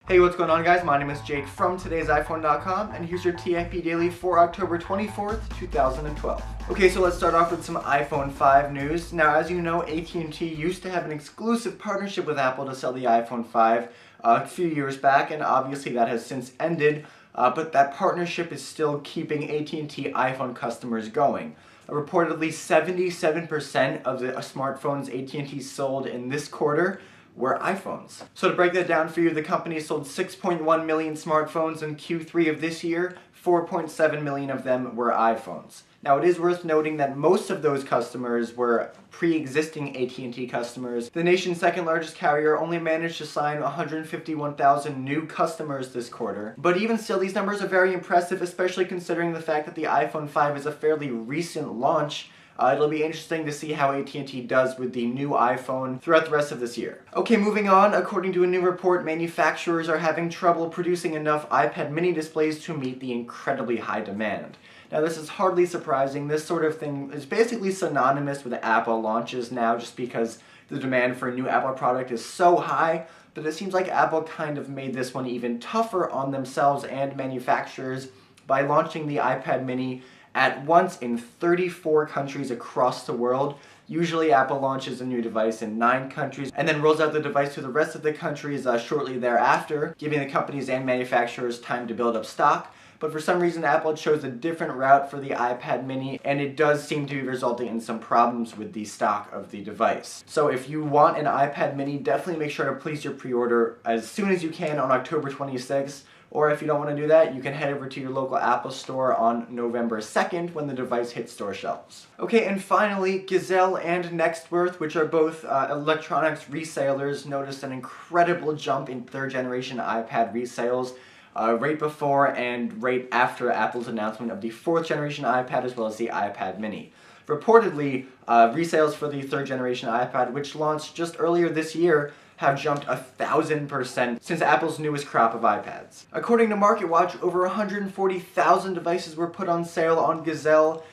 Hey, what's going on guys? My name is Jake from today'siphone.com and here's your TIP Daily for October 24th, 2012. Okay, so let's start off with some iPhone 5 news. Now, as you know, AT&T used to have an exclusive partnership with Apple to sell the iPhone 5 a few years back, and obviously that has since ended, but that partnership is still keeping AT&T iPhone customers going. Reportedly, 77% of the smartphones AT&T sold in this quarter were iPhones. So to break that down for you, the company sold 6.1 million smartphones in Q3 of this year. 4.7 million of them were iPhones. Now, it is worth noting that most of those customers were pre-existing AT&T customers. The nation's second largest carrier only managed to sign 151,000 new customers this quarter. But even still, these numbers are very impressive, especially considering the fact that the iPhone 5 is a fairly recent launch. It'll be interesting to see how AT&T does with the new iPhone throughout the rest of this year. Okay, moving on. According to a new report, manufacturers are having trouble producing enough iPad mini displays to meet the incredibly high demand. Now, this is hardly surprising. This sort of thing is basically synonymous with Apple launches now, just because the demand for a new Apple product is so high. But it seems like Apple kind of made this one even tougher on themselves and manufacturers by launching the iPad mini at once in 34 countries across the world. Usually Apple launches a new device in 9 countries and then rolls out the device to the rest of the countries shortly thereafter, giving the companies and manufacturers time to build up stock. But for some reason Apple chose a different route for the iPad mini, and it does seem to be resulting in some problems with the stock of the device. So if you want an iPad mini, definitely make sure to place your pre-order as soon as you can on October 26th. Or if you don't want to do that, you can head over to your local Apple store on November 2nd when the device hits store shelves. Okay, and finally, Gazelle and Nextworth, which are both electronics resellers, noticed an incredible jump in third-generation iPad resales right before and right after Apple's announcement of the 4th-generation iPad as well as the iPad mini. Reportedly, resales for the 3rd-generation iPad, which launched just earlier this year, have jumped 1,000% since Apple's newest crop of iPads. According to MarketWatch, over 140,000 devices were put on sale on Gazelle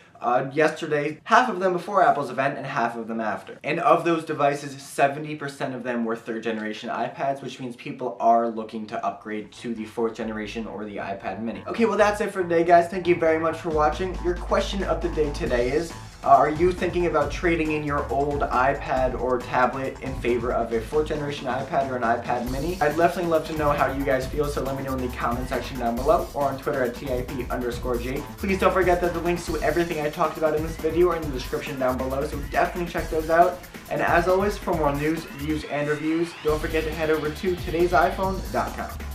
yesterday, half of them before Apple's event and half of them after. And of those devices, 70% of them were 3rd-generation iPads, which means people are looking to upgrade to the 4th generation or the iPad mini. Okay, well that's it for today, guys. Thank you very much for watching. Your question of the day today is, are you thinking about trading in your old iPad or tablet in favor of a 4th generation iPad or an iPad mini? I'd definitely love to know how you guys feel, so let me know in the comment section down below or on Twitter at TIP_Jake. Please don't forget that the links to everything I talked about in this video are in the description down below, so definitely check those out. And as always, for more news, views, and reviews, don't forget to head over to today'siphone.com.